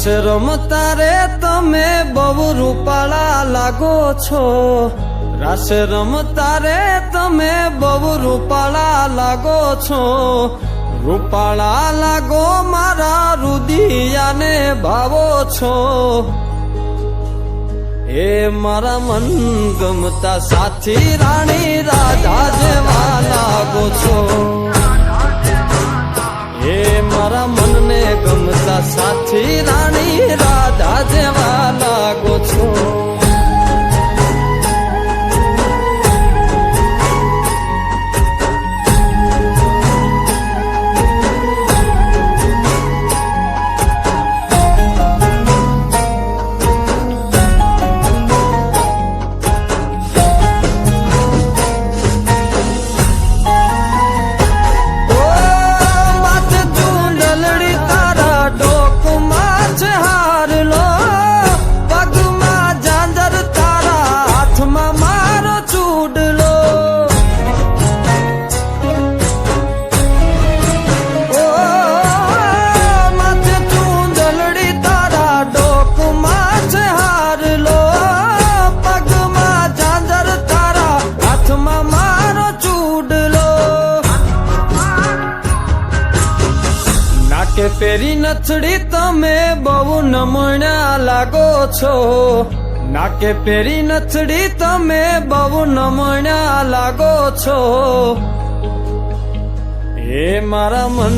રાસ રમતા રે તમે બહુ રૂપાળા લાગો છો, રાસ રમતા રે તમે બહુ રૂપાળા લાગો છો, રૂપાળા લાગો મારા રુદિયાને ભાવો છો, એ મારા મન ગમતા સાથી રાણી રાધા જેવા લાગો છો, એ મારા મનને ગમતા સાથી રાણી રાધા જેવા લાગો છો. પેરી નથડી તમે બહુ નમણ્યા લાગો છો, નાકે પેરી નથડી તમે બહુ નમણ્યા લાગો છો, એ મારા મન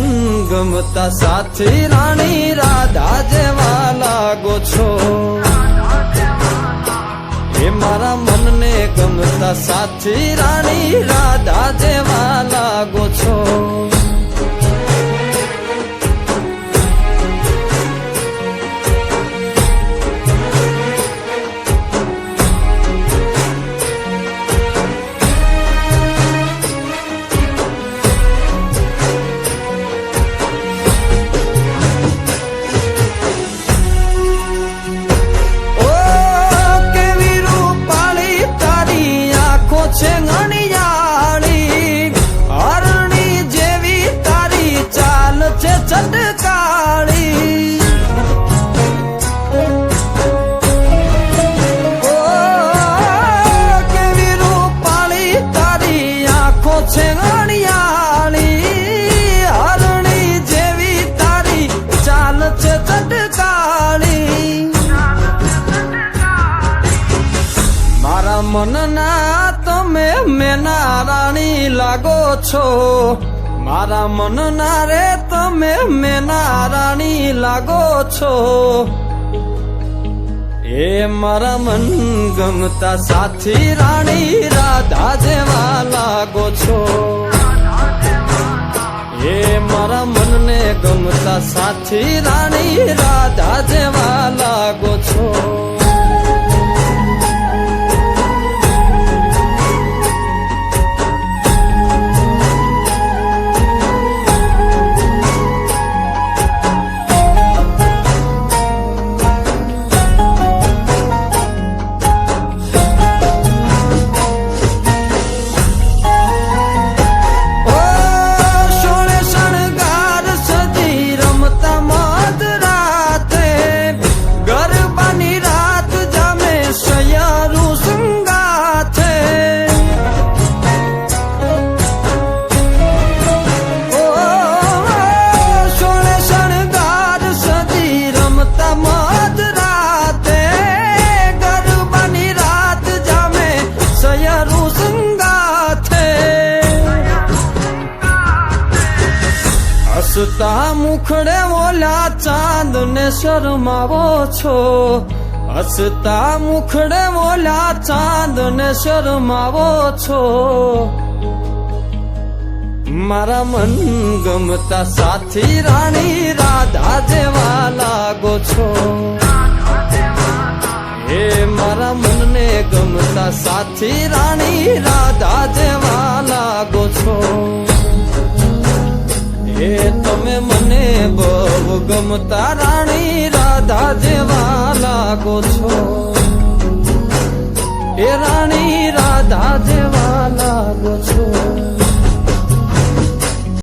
ગમતા સાથી રાણી રાધા જેવા લાગો છો, એ મારા મનને ગમતા સાથી રાણી રાધા જેવા લાગો છો. મનના તમે મેના રાણી લાગો છો, મારા મનના રે તમે મેના રાણી લાગો છો, એ મારા મન ગમતા સાથી રાણી રાધા જેવા લાગો છો, એ મારા મનને ગમતા સાથી રાણી રાધા જેવા લાગો છો. હસતા મુખડે ઓલા ચાંદ ને શરમાવો છો, હસતા મુખડે ઓલા ચાંદ ને શરમાવો છો, મારા મન ગમતા સાથી રાણી રાધા જેવા લાગો છો, એ મારા મનને ગમતા સાથી રાણી રાધા જેવા લાગો છો, એ તમે મને બહુ ગમતા રાણી રાધા જેવા લાગો છો.